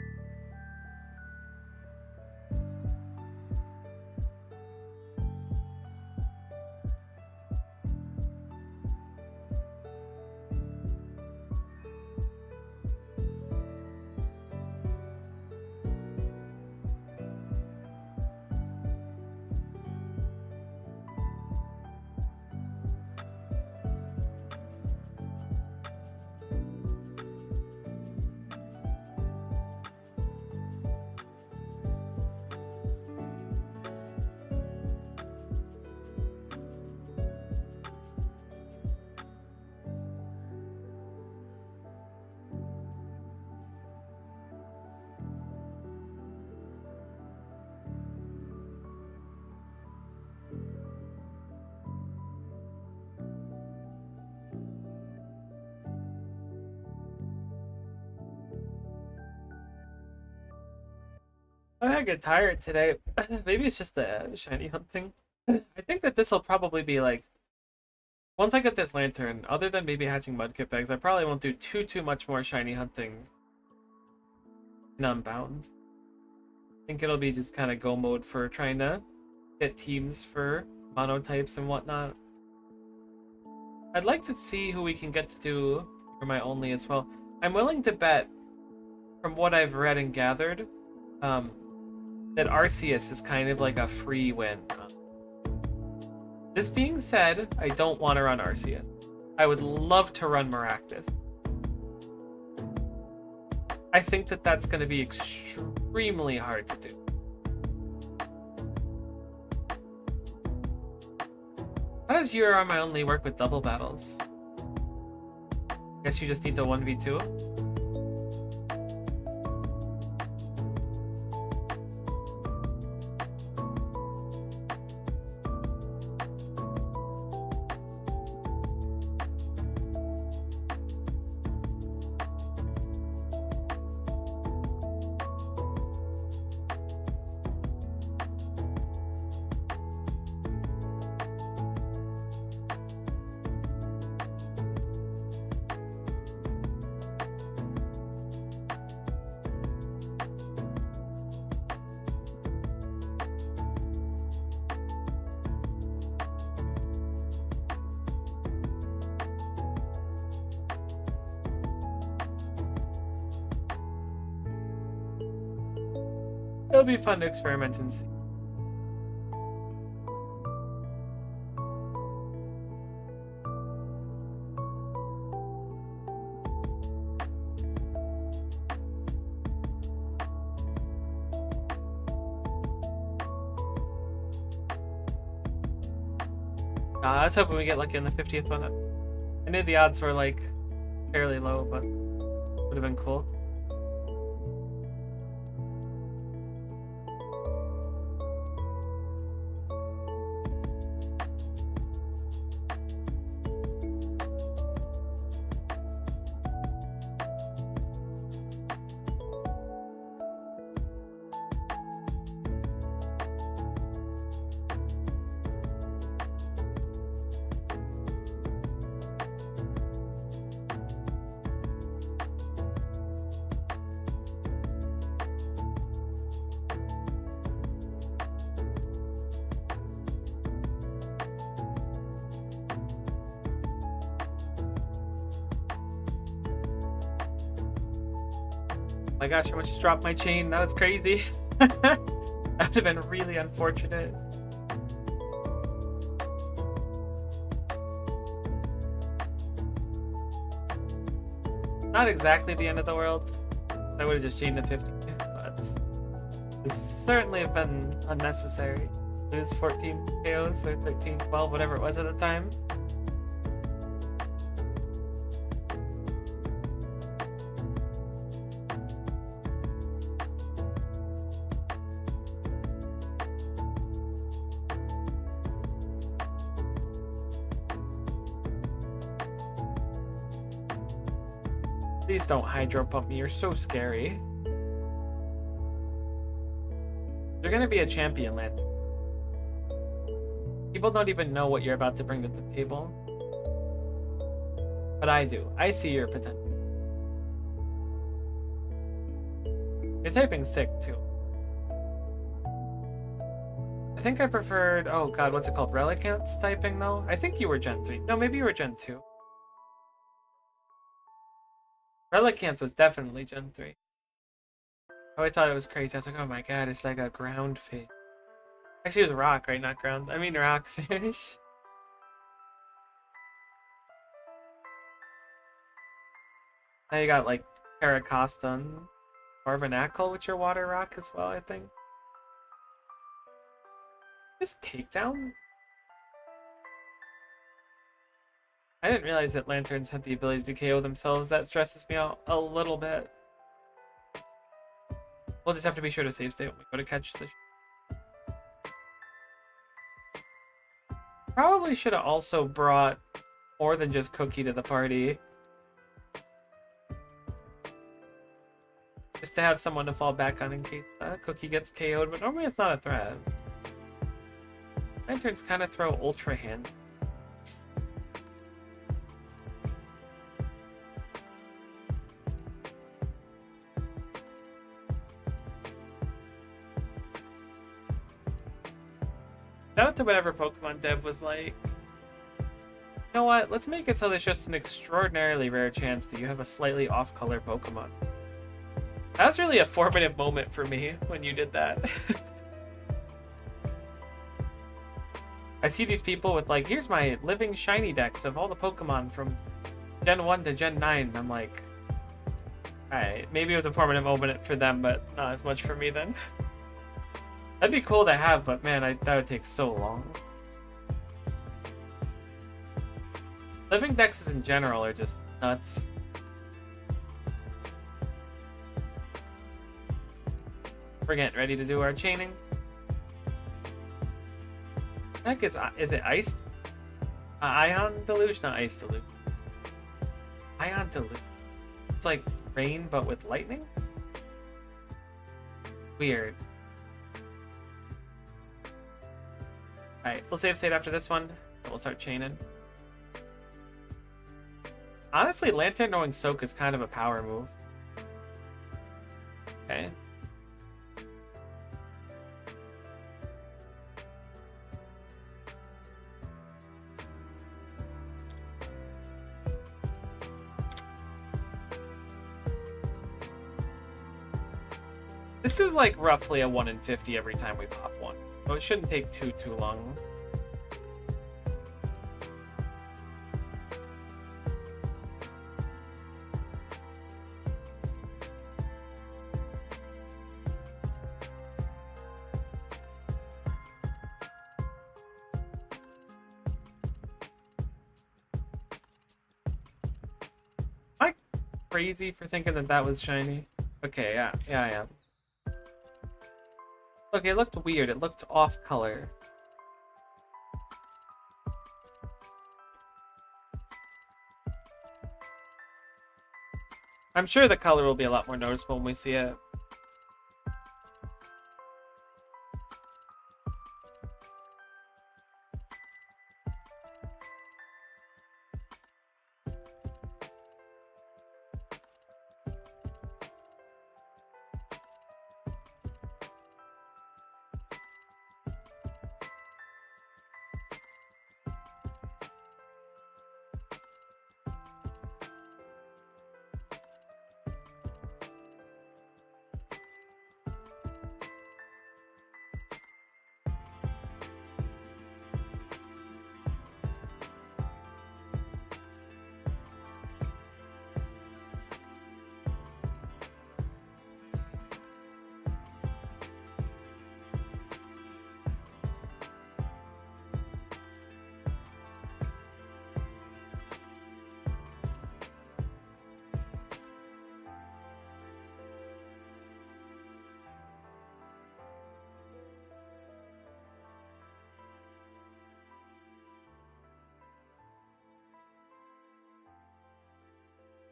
I get tired today. Maybe it's just the shiny hunting. I think that this will probably be like, once I get this lantern, other than maybe hatching mudkip eggs, I probably won't do too much more shiny hunting in Unbound. I think it'll be just kind of go mode for trying to get teams for monotypes and whatnot. I'd like to see who we can get to do for my only as well. I'm willing to bet, from what I've read and gathered, that Arceus is kind of like a free win. This being said, I don't want to run Arceus. I would love to run Maractus. I think that that's going to be extremely hard to do. How does You're on My Only work with double battles? Guess you just need to 1v2? It'll be fun to experiment and see. I was hoping we get lucky on the 50th one. I knew the odds were like fairly low, but would have been cool. My gosh, I almost just dropped my chain. That was crazy. That would have been really unfortunate. Not exactly the end of the world. I would have just chained to 50, but this certainly have been unnecessary. Lose 14 KOs or 13, 12, whatever it was at the time. Please don't hydro pump me, you're so scary. You're gonna be a champion, Land. People don't even know what you're about to bring to the table. But I do. I see your potential. You're typing sick, too. I think I preferred... Oh god, what's it called? Relicanth's typing, though? I think you were Gen 3. No, maybe you were Gen 2. Relicanth was definitely Gen 3. I always thought it was crazy. I was like, oh my god, it's like a ground fish. Actually, it was rock, right? Not ground. I mean rock fish. Now you got like Paracosta and Marvinacle, which are water rock as well, I think. Just takedown? I didn't realize that lanterns had the ability to KO themselves. That stresses me out a little bit. We'll just have to be sure to save state when we go to catch the... Probably should have also brought more than just Cookie to the party. to have someone to fall back on in case Cookie gets KO'd, but normally it's not a threat. Lanterns kind of throw Ultra Hand. Shout out to whatever Pokemon dev was like, you know what, let's make it so there's just an extraordinarily rare chance that you have a slightly off-color Pokemon. That was really a formative moment for me when you did that. I see these people with like, here's my living shiny dex of all the Pokemon from Gen 1 to Gen 9. I'm like, alright, maybe it was a formative moment for them, but not as much for me then. That'd be cool to have, but man, that would take so long. Living dexes in general are just nuts. We're getting ready to do our chaining. What the heck is it ice? Ion deluge? Not ice deluge. Ion deluge. It's like rain, but with lightning? Weird. Alright, we'll save state after this one, and we'll start chaining. Honestly, Lantern knowing Soak is kind of a power move. Okay. This is like roughly a 1 in 50 every time we pop one, so it shouldn't take too long. Am I crazy for thinking that that was shiny? Okay, yeah, I am. Look, it looked weird. It looked off color. I'm sure the color will be a lot more noticeable when we see it.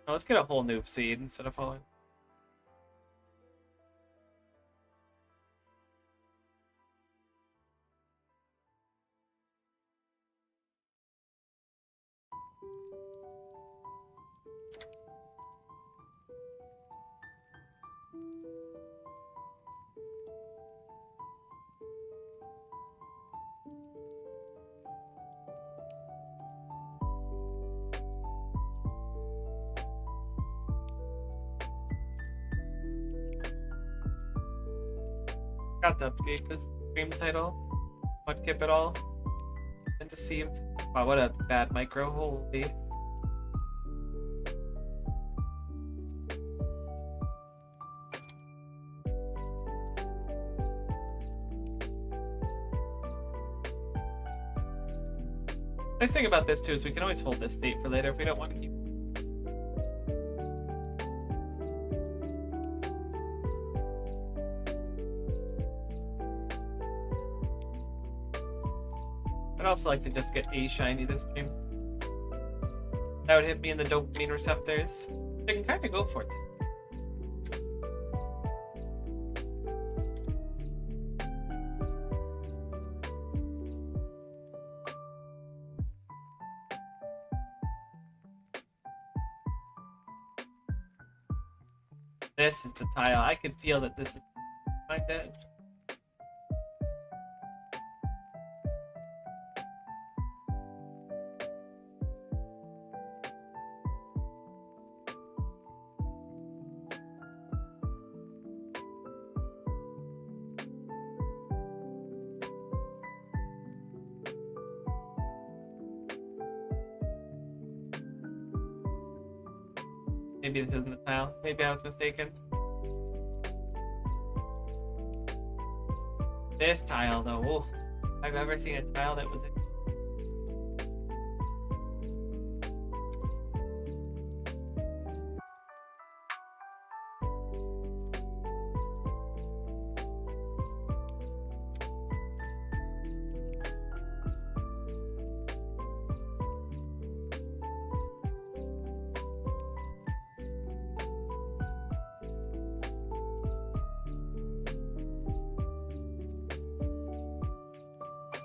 Oh, let's get a whole noob seed instead of following. Got the update this stream title. Mudkip at all? And deceived. Wow, what a bad micro. Holy. Nice thing about this too is we can always hold this state for later if we don't want to keep. I'd also like to just get a shiny this game. That would hit me in the dopamine receptors. I can kind of go for it. This is the tile. I can feel that this is like that. Maybe this isn't the tile. Maybe I was mistaken. This tile, though. Oof. If I've ever seen a tile that was.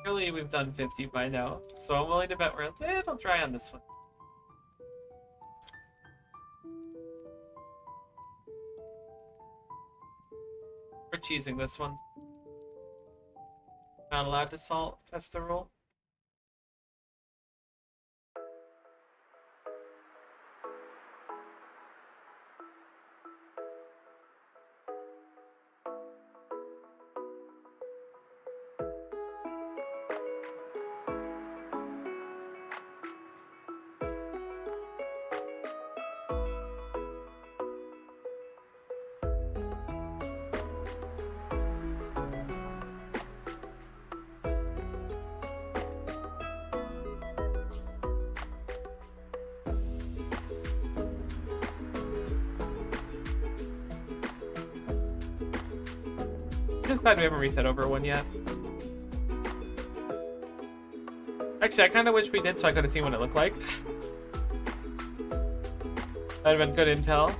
Surely we've done 50 by now, so I'm willing to bet we're a little dry on this one. We're cheesing this one. Not allowed to salt, that's the rule. I'm just glad we haven't reset over one yet. Actually, I kind of wish we did so I could have seen what it looked like. That'd have been good intel.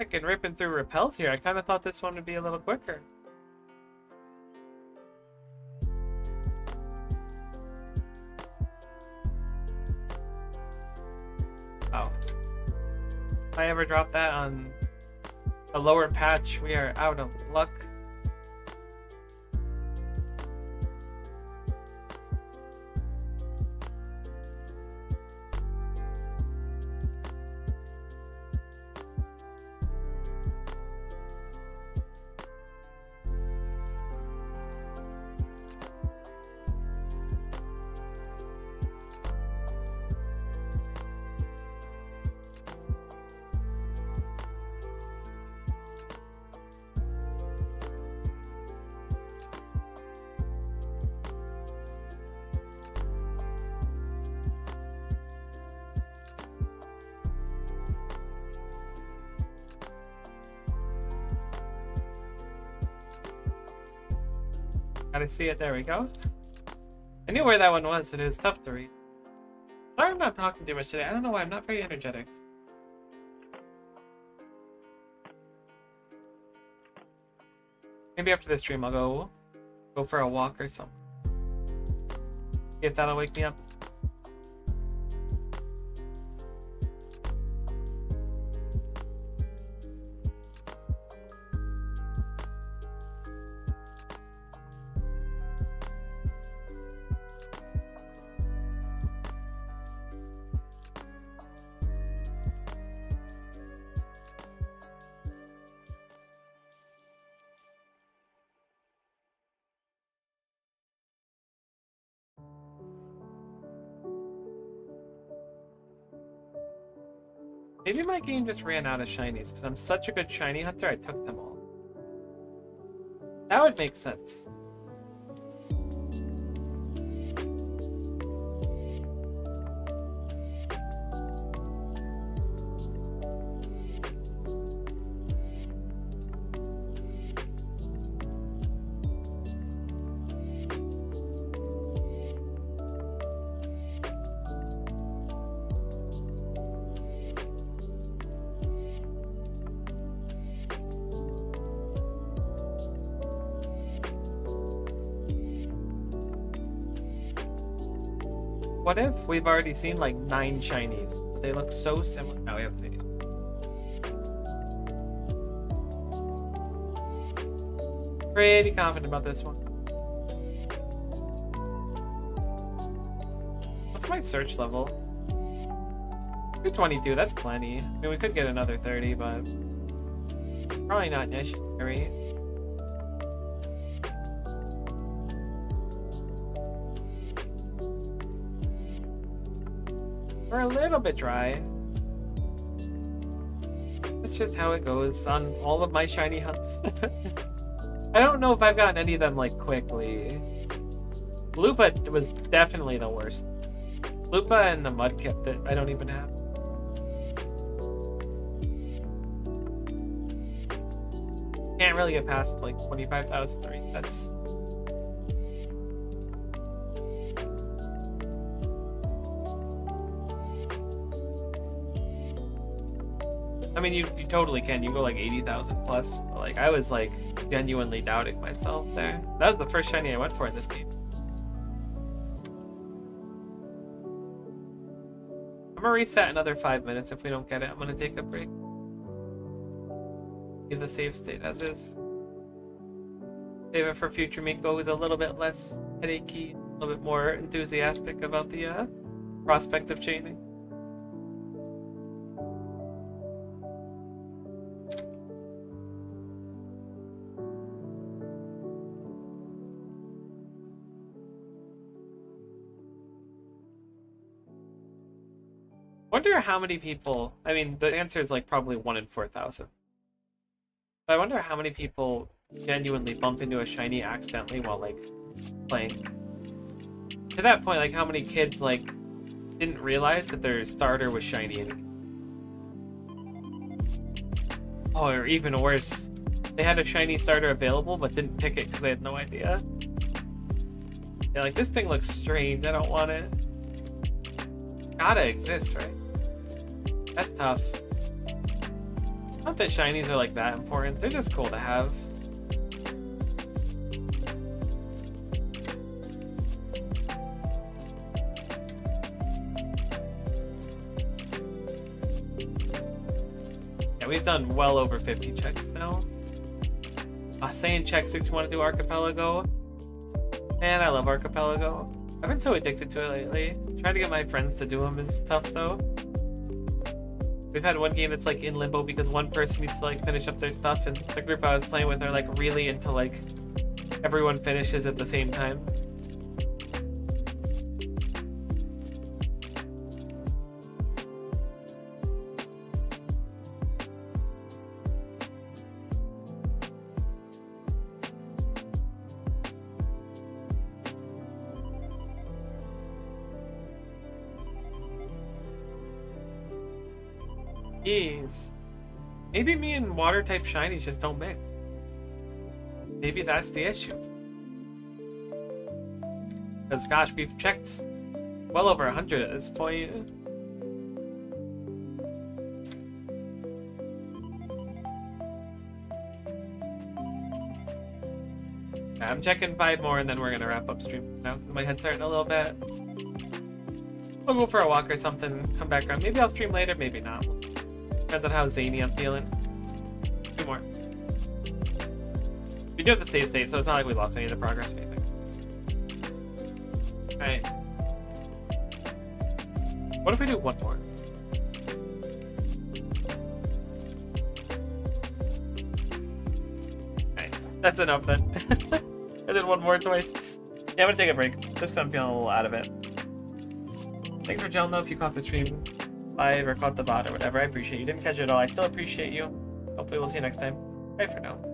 Freaking ripping through repels here. I kind of thought this one would be a little quicker. Oh. If I ever drop that on a lower patch, we are out of luck. Gotta see it. There we go. I knew where that one was, and it was tough to read. Sorry I'm not talking too much today. I don't know why. I'm not very energetic. Maybe after this stream I'll go for a walk or something. See if that'll wake me up. Maybe my game just ran out of shinies because I'm such a good shiny hunter, I took them all. That would make sense. What if we've already seen like 9 shinies, but they look so similar? Now we have to. Pretty confident about this one. What's my search level? 222, that's plenty. I mean, we could get another 30, but probably not necessary. We're a little bit dry. That's just how it goes on all of my shiny hunts. I don't know if I've gotten any of them like quickly. Lupa was definitely the worst. Lupa and the mudkip that I don't even have. Can't really get past like 25,003. That's... I mean, you totally can. You go like 80,000 plus. But, like, I was like genuinely doubting myself there. That was the first shiny I went for in this game. I'm gonna reset another 5 minutes. If we don't get it, I'm gonna take a break. Leave the save state as is. Save it for future Miko, who's a little bit less headachy, a little bit more enthusiastic about the prospect of chaining. Wonder how many people, I mean, the answer is like probably 1 in 4,000. But I wonder how many people genuinely bump into a shiny accidentally while like playing. To that point, like how many kids like didn't realize that their starter was shiny. Oh, or even worse, they had a shiny starter available but didn't pick it because they had no idea. Yeah, like this thing looks strange, I don't want it. Gotta exist, right? That's tough. Not that shinies are like that important, they're just cool to have. Yeah, we've done well over 50 checks now. Saying check 6, we want to do Archipelago. Man, I love Archipelago. I've been so addicted to it lately. Trying to get my friends to do them is tough though. We've had one game that's like in limbo because one person needs to like finish up their stuff, and the group I was playing with are like really into like everyone finishes at the same time. Jeez. Maybe me and water type shinies just don't mix. Maybe that's the issue. Because gosh, we've checked well over 100 at this point. Yeah, I'm checking 5 more and then we're gonna wrap up stream now. My head's hurting a little bit. We'll go for a walk or something, come back around. Maybe I'll stream later, maybe not. Depends on how zany I'm feeling. 2 more. We do have the save state, so it's not like we lost any of the progress or anything. Alright. What if we do 1 more? Alright, that's enough then. I did 1 more twice. Yeah, I'm gonna take a break, just because I'm feeling a little out of it. Thanks for gelling though if you caught the stream. live or caught the bot or whatever. I appreciate you. Didn't catch it all. I still appreciate you. Hopefully we'll see you next time. Bye for now.